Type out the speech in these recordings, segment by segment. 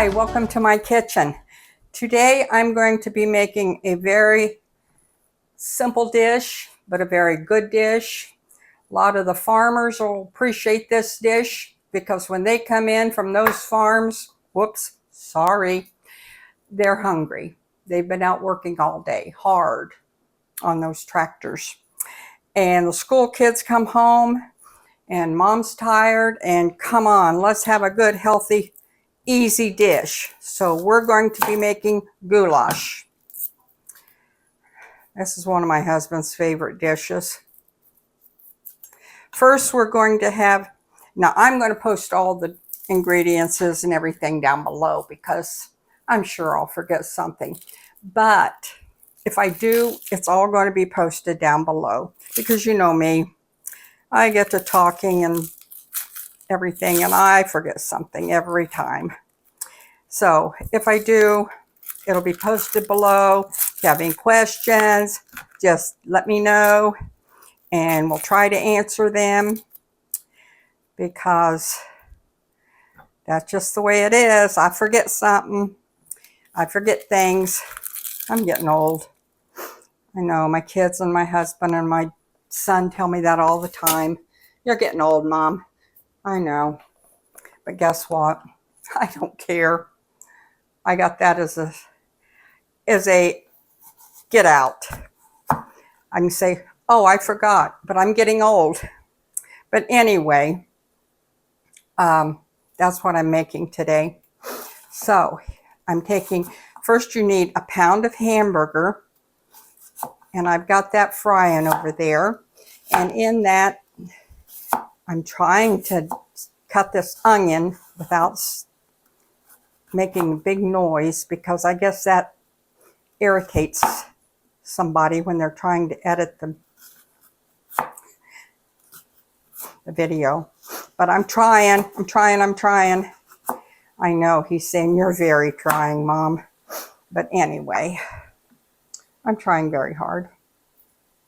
Hi, welcome to my kitchen. Today I'm going to be making a very simple dish, but a very good dish. A lot of the farmers will appreciate this dish because when they come in from those farms, they're hungry. They've been out working all day, hard on those tractors. And the school kids come home and mom's tired, and come on, let's have a good, healthy, easy dish. So we're going to be making goulash. This is one of my husband's favorite dishes. First, we're going to have, now I'm going to post all the ingredients and everything down below because I'm sure I'll forget something. But if I do, it's all going to be posted down below because you know me. I get to talking and everything and I forget something every time. So if I do, it'll be posted below. If you have any questions, just let me know and we'll try to answer them because that's just the way it is. I forget something. I forget things. I'm getting old. I know my kids and my husband and my son tell me that all the time. You're getting old, Mom. I know. But guess what? I don't care. I got that as a get out. I can say, oh, I forgot, but I'm getting old. But anyway, that's what I'm making today. So I'm taking, first you need a pound of hamburger, and I've got that frying over there. And in that, I'm trying to cut this onion without making a big noise because I guess that irritates somebody when they're trying to edit the video. But I'm trying. I know he's saying you're very trying, Mom. But anyway, I'm trying very hard.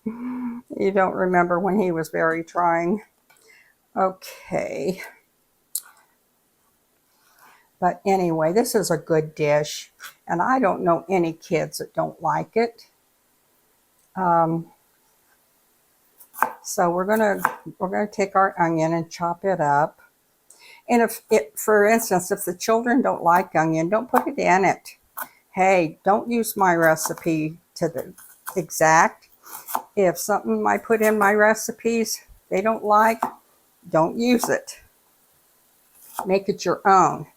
You don't remember when he was very trying. Okay. But anyway, this is a good dish. And I don't know any kids that don't like it. So we're gonna take our onion and chop it up. And for instance, if the children don't like onion, don't put it in it. Hey, don't use my recipe to the exact. If something I put in my recipes they don't like, don't use it. Make it your own.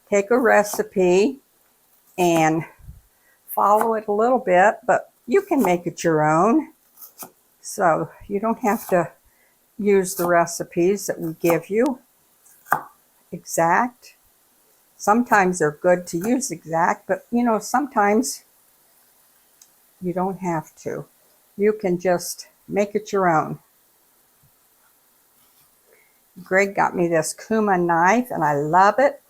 Take a recipe and follow it a little bit, but you can make it your own. So you don't have to use the recipes that we give you exact. Sometimes they're good to use exact, but you know, sometimes you don't have to. You can just make it your own. Greg got me this Kuma knife and I love it.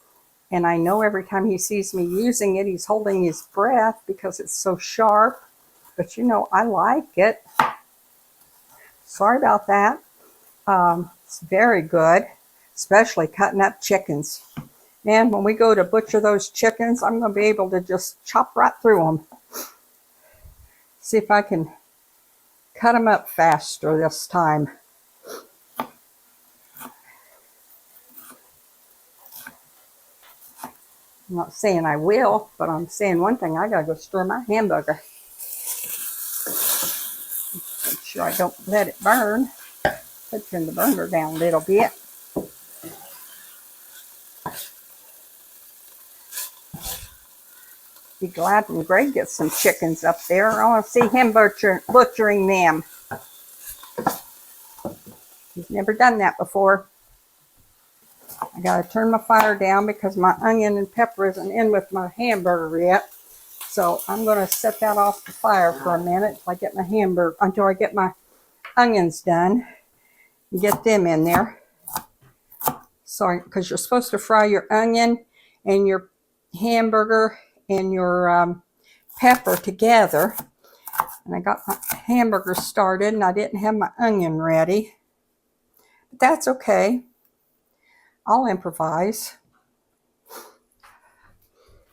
And I know every time he sees me using it, he's holding his breath because it's so sharp. But you know, I like it. Sorry about that. It's very good, especially cutting up chickens. And when we go to butcher those chickens, I'm going to be able to just chop right through them. See if I can cut them up faster this time. I'm not saying I will, but I'm saying one thing. I got to go stir my hamburger. Make sure I don't let it burn. Turn the burner down a little bit. Be glad when Greg gets some chickens up there. I want to see him butchering them. He's never done that before. I got to turn my fire down because my onion and pepper isn't in with my hamburger yet. So I'm going to set that off the fire for a minute until I get my onions done. And get them in there. So, because you're supposed to fry your onion and your hamburger and your pepper together. And I got my hamburger started and I didn't have my onion ready. But that's okay. I'll improvise.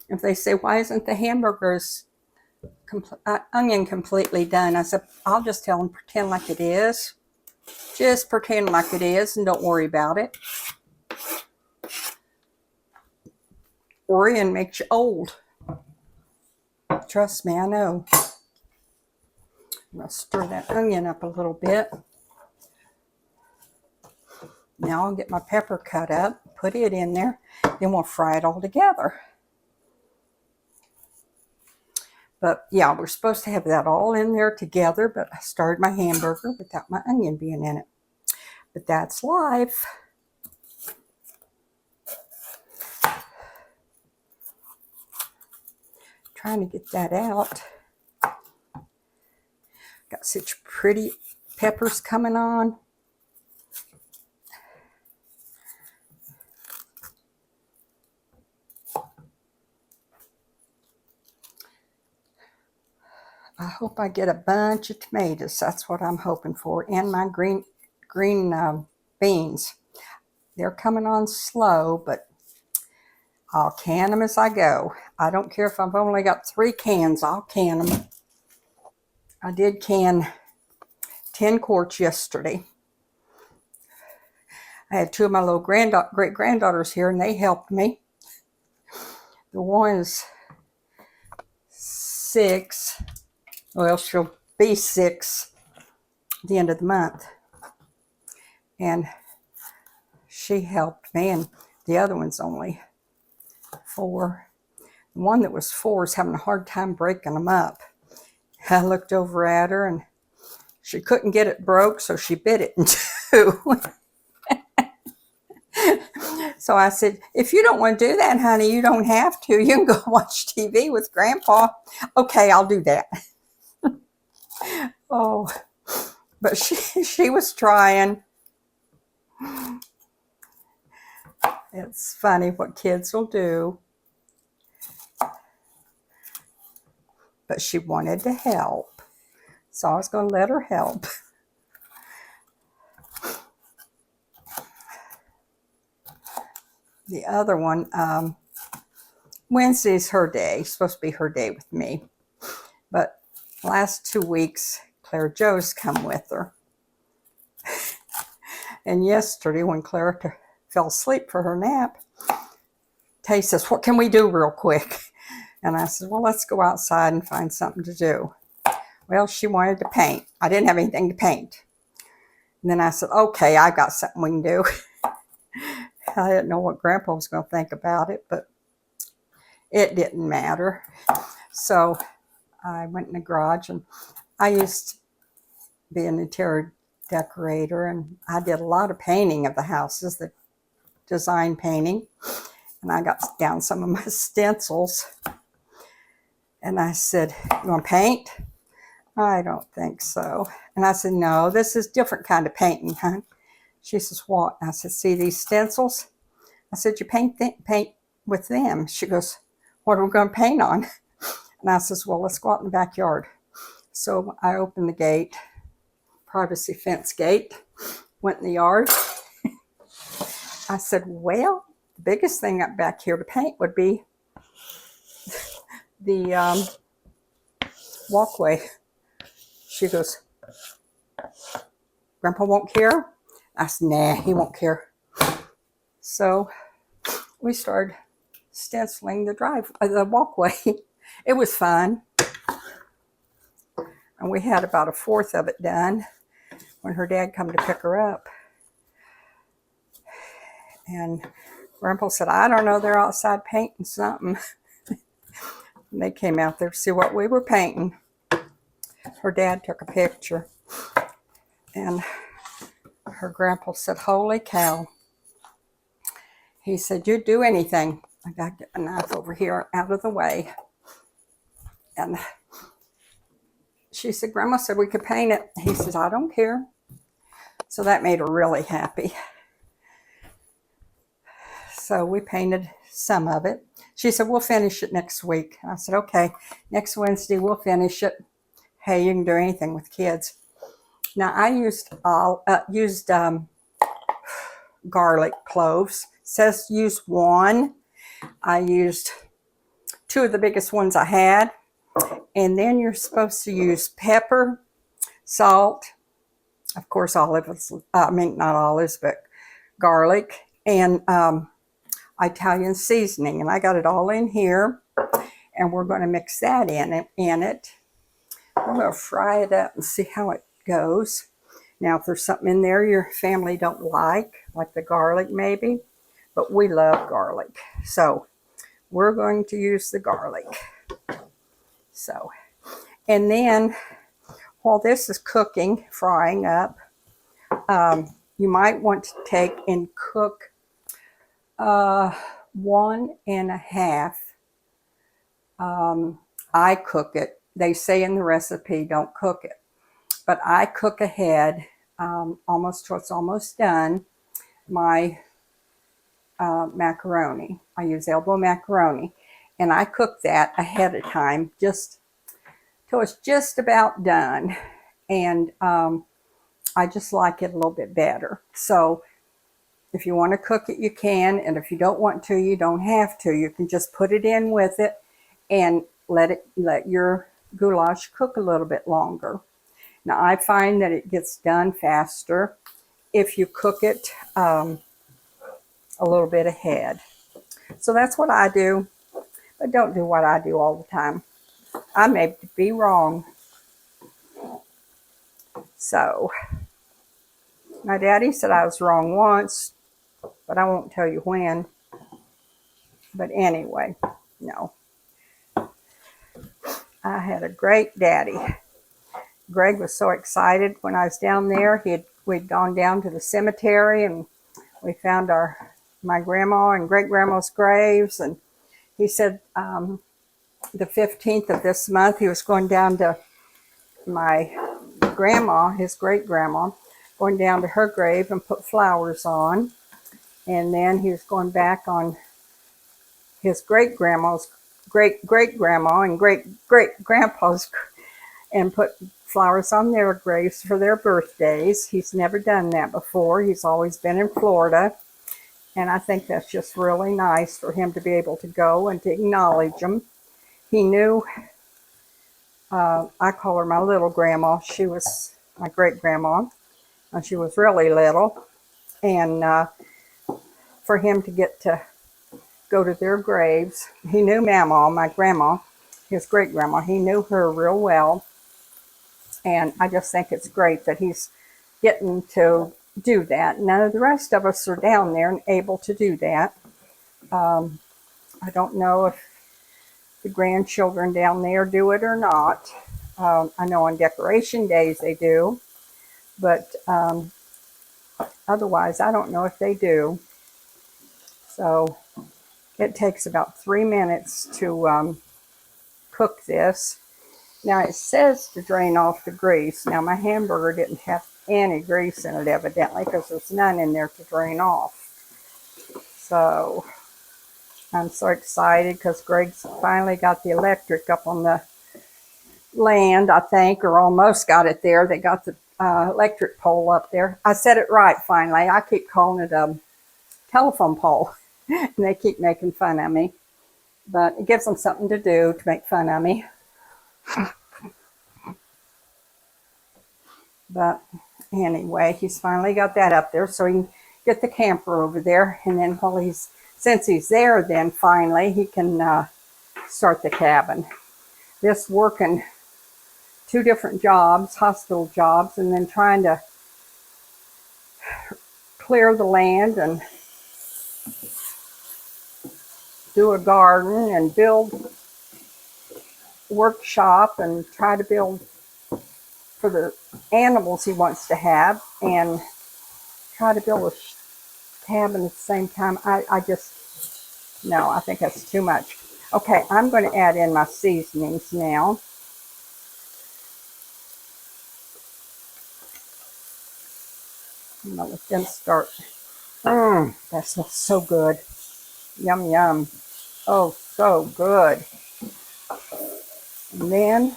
If they say, why isn't the hamburger's onion completely done? I said, I'll just tell them, pretend like it is. Just pretend like it is and don't worry about it. Worrying makes you old. Trust me, I know. I'm going to stir that onion up a little bit. Now I'll get my pepper cut up, put it in there, then we'll fry it all together. But yeah, we're supposed to have that all in there together, but I started my hamburger without my onion being in it. But that's life. Trying to get that out. Got such pretty peppers coming on. I hope I get a bunch of tomatoes. That's what I'm hoping for. And my green beans. They're coming on slow, but I'll can them as I go. I don't care if I've only got 3 cans. I'll can them. I did can 10 quarts yesterday. I had 2 of my little great-granddaughters here, and they helped me. The one is 6. Well, she'll be 6 at the end of the month. And she helped me, and the other one's only 4. The one that was 4 is having a hard time breaking them up. I looked over at her, and she couldn't get it broke, so she bit it in 2. So I said, if you don't want to do that, honey, you don't have to. You can go watch TV with Grandpa. Okay, I'll do that. Oh, but she was trying. It's funny what kids will do. But she wanted to help, so I was going to let her help. The other one, Wednesday's her day. It's supposed to be her day with me. But last 2 weeks, Claire Jo's come with her. And yesterday, when Claire fell asleep for her nap, Tay says, what can we do real quick? And I said, well, let's go outside and find something to do. Well, she wanted to paint. I didn't have anything to paint. And then I said, okay, I got something we can do. I didn't know what Grandpa was going to think about it, but it didn't matter. So I went in the garage, and I used to be an interior decorator, and I did a lot of painting of the houses, the design painting. And I got down some of my stencils. And I said, you want to paint? I don't think so. And I said, no, this is different kind of painting, huh? She says, what? And I said, see these stencils? I said, you paint with them. She goes, what are we going to paint on? And I says, well, let's go out in the backyard. So I opened the gate, privacy fence gate, went in the yard. I said, well, the biggest thing up back here to paint would be the walkway. She goes, Grandpa won't care? I said, nah, he won't care. So we started stenciling the walkway. It was fun. And we had about 1/4 of it done when her dad come to pick her up. And Grandpa said, I don't know, they're outside painting something. And they came out there to see what we were painting. Her dad took a picture. And her grandpa said, holy cow. He said, you'd do anything. I got to get a knife over here out of the way. And she said, Grandma said we could paint it. He says, I don't care. So that made her really happy. So we painted some of it. She said, we'll finish it next week. I said, okay, next Wednesday we'll finish it. Hey, you can do anything with kids. Now I used garlic cloves. It says use 1. I used two of the biggest ones I had. And then you're supposed to use pepper, salt, of course olives, I mean not olives, but garlic, and Italian seasoning. And I got it all in here, and we're going to mix that in it. I'm going to fry it up and see how it goes. Now, if there's something in there your family don't like the garlic maybe, but we love garlic. So we're going to use the garlic. So, and then while this is cooking, frying up, you might want to take and cook 1.5. I cook it. They say in the recipe, don't cook it. But I cook ahead, almost till it's almost done, my macaroni. I use elbow macaroni. And I cook that ahead of time, just till it's just about done. And I just like it a little bit better. So if you want to cook it, you can. And if you don't want to, you don't have to. You can just put it in with it and let your goulash cook a little bit longer. Now, I find that it gets done faster if you cook it a little bit ahead. So that's what I do, but don't do what I do all the time. I may be wrong. So, my daddy said I was wrong once, but I won't tell you when. But anyway, no. I had a great daddy. Greg was so excited when I was down there. We'd gone down to the cemetery and we found my grandma and great grandma's graves. And he said the 15th of this month he was going down to my grandma, his great grandma, going down to her grave and put flowers on. And then he was going back on his great grandma's great grandma and great grandpa's and put flowers on their graves for their birthdays. He's never done that before. He's always been in Florida. And I think that's just really nice for him to be able to go and to acknowledge them. He knew, I call her my little grandma. She was my great grandma. And she was really little. And for him to get to go to their graves, he knew Mama, my grandma, his great grandma. He knew her real well. And I just think it's great that he's getting to do that. None of the rest of us are down there and able to do that. I don't know if the grandchildren down there do it or not. I know on decoration days they do, but otherwise I don't know if they do. So it takes about 3 minutes to cook this. Now it says to drain off the grease. Now my hamburger didn't have any grease in it evidently because there's none in there to drain off. So I'm so excited because Greg's finally got the electric up on the land, I think, or almost got it there. They got the electric pole up there. I said it right finally. I keep calling it a telephone pole and they keep making fun of me. But it gives them something to do to make fun of me. But anyway, he's finally got that up there so he can get the camper over there. And then since he's there, then finally he can start the cabin. This working 2 different jobs, hospital jobs, and then trying to clear the land and do a garden and build workshop and try to build for the animals he wants to have and try to build a cabin at the same time. I think that's too much. Okay, I'm going to add in my seasonings now. I'm going to let them start. That smells so good. Yum, yum. Oh, so good. And then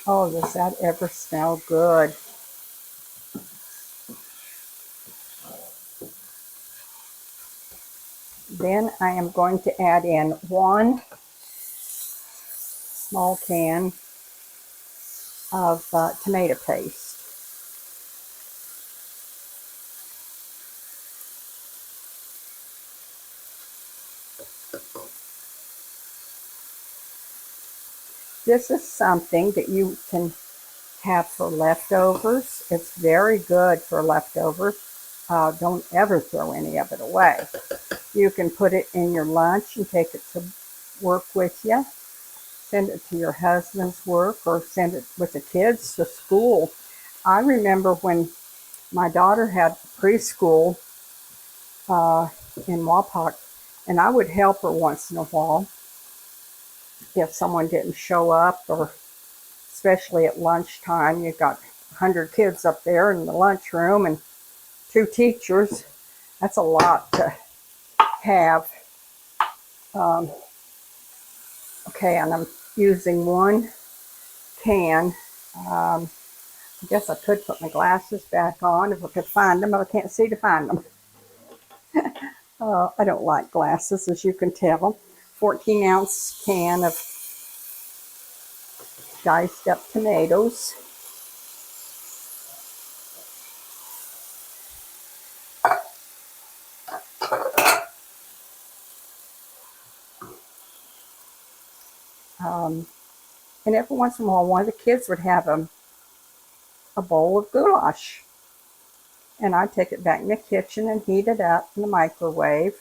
oh, does that ever smell good? Then I am going to add in 1 small can of tomato paste. This is something that you can have for leftovers. It's very good for leftovers. Don't ever throw any of it away. You can put it in your lunch and take it to work with you. Send it to your husband's work or send it with the kids to school. I remember when my daughter had preschool in Wapak, and I would help her once in a while if someone didn't show up, or especially at lunchtime. You've got 100 kids up there in the lunchroom and 2 teachers. That's a lot to have. Okay, and I'm using 1 can. I guess I could put my glasses back on if I could find them, but I can't see to find them. I don't like glasses, as you can tell. 14-ounce can of diced up tomatoes. And every once in a while, one of the kids would have a bowl of goulash. And I'd take it back in the kitchen and heat it up in the microwave.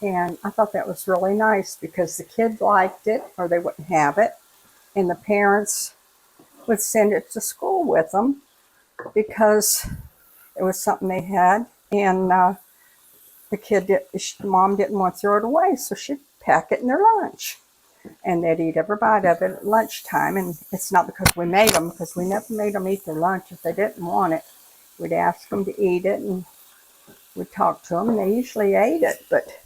And I thought that was really nice because the kid liked it or they wouldn't have it. And the parents would send it to school with them because it was something they had. And the mom didn't want to throw it away, so she'd pack it in their lunch. And they'd eat every bite of it at lunchtime. And it's not because we made them, because we never made them eat their lunch if they didn't want it. We'd ask them to eat it, and we'd talk to them, and they usually ate it. But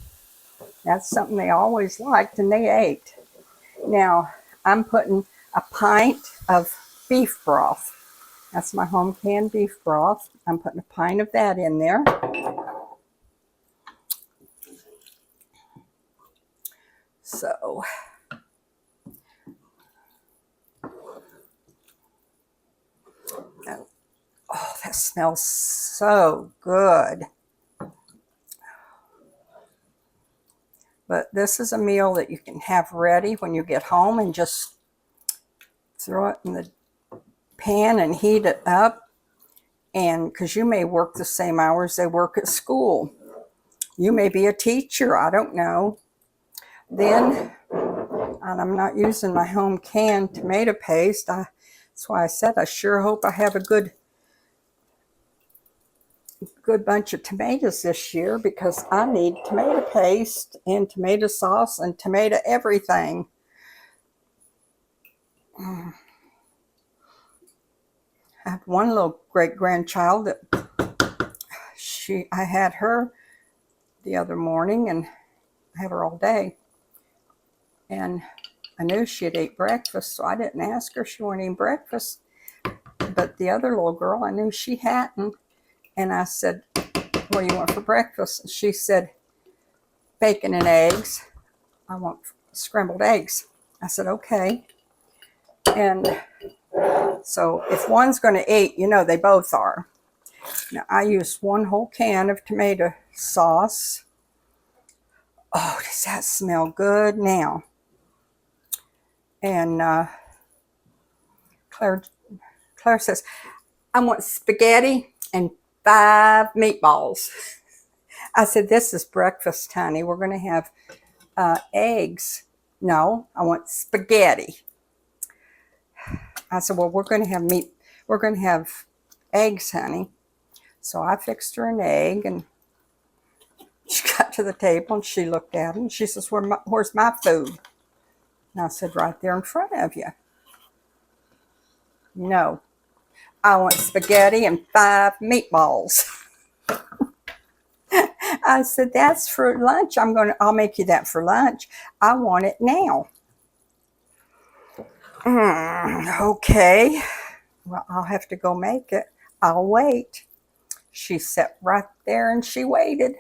that's something they always liked, and they ate. Now, I'm putting a pint of beef broth. That's my home canned beef broth. I'm putting a pint of that in there. So, oh, that smells so good. But this is a meal that you can have ready when you get home and just throw it in the pan and heat it up. And because you may work the same hours they work at school. You may be a teacher, I don't know. Then, and I'm not using my home canned tomato paste. That's why I said I sure hope I have a good bunch of tomatoes this year, because I need tomato paste and tomato sauce and tomato everything. I have one little great-grandchild that I had her the other morning, and I have her all day. And I knew she'd eat breakfast, so I didn't ask her if she wanted to eat breakfast. But the other little girl, I knew she hadn't. And I said, what do you want for breakfast? And she said, bacon and eggs. I want scrambled eggs. I said, okay. And so if one's going to eat, they both are. Now, I used 1 whole can of tomato sauce. Oh, does that smell good now? And Claire says, I want spaghetti and 5 meatballs. I said, this is breakfast, honey. We're going to have eggs. No, I want spaghetti. I said, well, we're going to have We're going to have eggs, honey. So I fixed her an egg, and she got to the table, and she looked at it, and she says, where's my food? And I said, right there in front of you. No, I want spaghetti and 5 meatballs. I said, that's for lunch. I'll make you that for lunch. I want it now. Okay. Well, I'll have to go make it. I'll wait. She sat right there and she waited.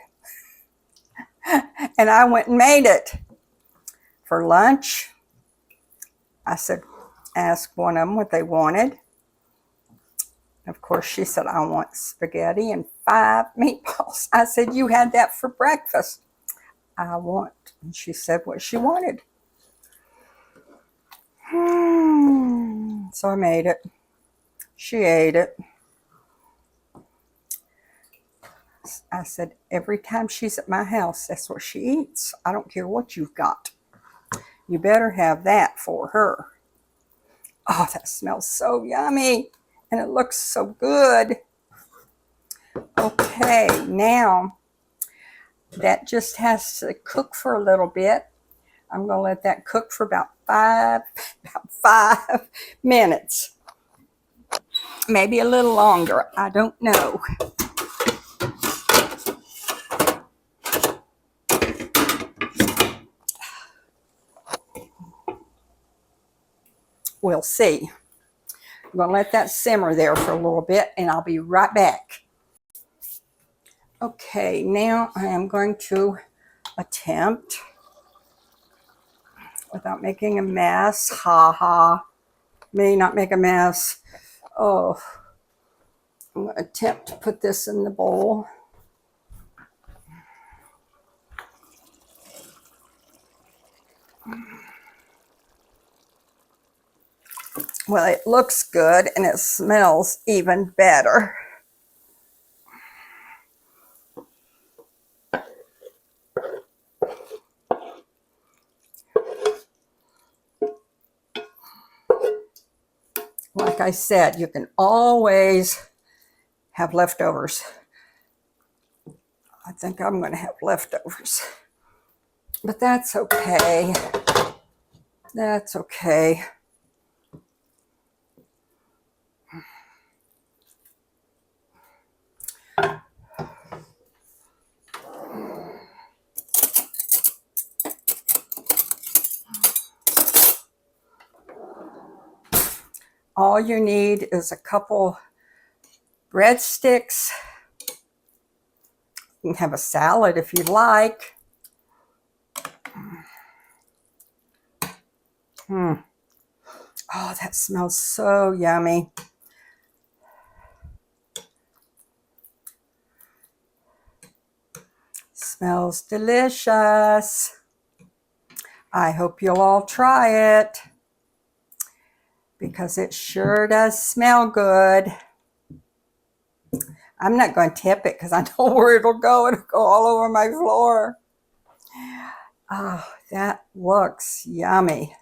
And I went and made it. For lunch, I said, ask one of them what they wanted. Of course, she said, I want spaghetti and 5 meatballs. I said, you had that for breakfast. I want. And she said what she wanted. So I made it. She ate it. I said, every time she's at my house, that's what she eats. I don't care what you've got. You better have that for her. Oh, that smells so yummy. And it looks so good. Okay, now that just has to cook for a little bit. I'm going to let that cook for about five minutes. Maybe a little longer. I don't know. We'll see. I'm going to let that simmer there for a little bit, and I'll be right back. Okay, now I am going to attempt, without making a mess, me not make a mess. Oh, I'm going to attempt to put this in the bowl. Well, it looks good and it smells even better. Like I said, you can always have leftovers. I think I'm going to have leftovers. But that's okay. That's okay. All you need is a couple breadsticks. You can have a salad if you like. Oh, that smells so yummy. Smells delicious. I hope you'll all try it, because it sure does smell good. I'm not going to tip it because I know where it'll go. It'll go all over my floor. Oh, that looks yummy.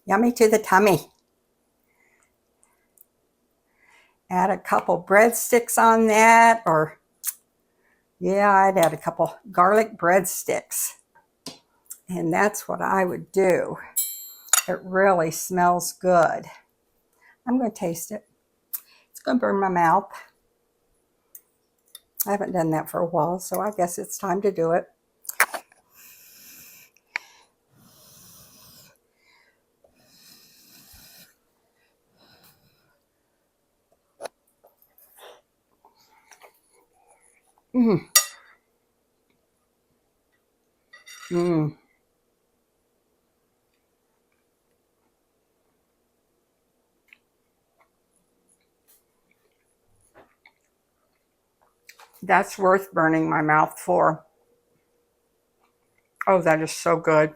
Yummy to the tummy. Add a couple breadsticks on that, or yeah, I'd add a couple garlic breadsticks. And that's what I would do. It really smells good. I'm going to taste it. It's going to burn my mouth. I haven't done that for a while, so I guess it's time to do it. That's worth burning my mouth for. Oh, that is so good.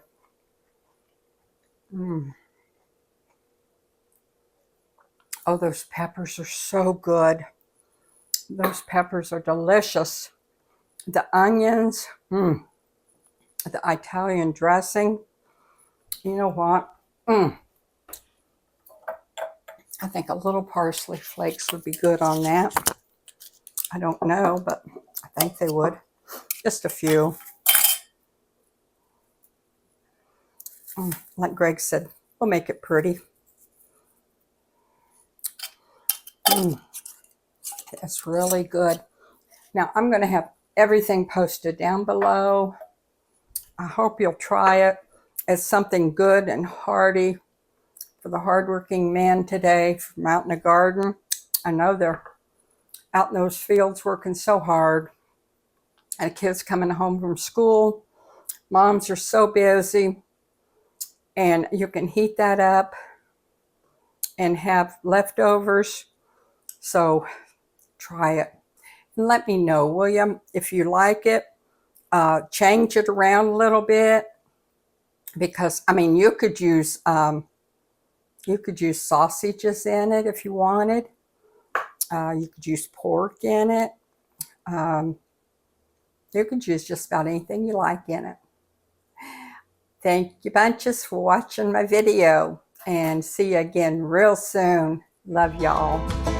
Oh, those peppers are so good. Those peppers are delicious. The onions, the Italian dressing. You know what? I think a little parsley flakes would be good on that. I don't know, but I think they would. Just a few. Like Greg said, we'll make it pretty. That's really good. Now, I'm going to have everything posted down below. I hope you'll try it. It's something good and hearty for the hardworking man today from out in the garden. I know they're out in those fields working so hard, and kids coming home from school. Moms are so busy, and you can heat that up and have leftovers. So try it and let me know, will you, if you like it. Change it around a little bit, because I mean you could use sausages in it if you wanted. You could use pork in it. You could use just about anything you like in it. Thank you bunches for watching my video, and see you again real soon. Love y'all.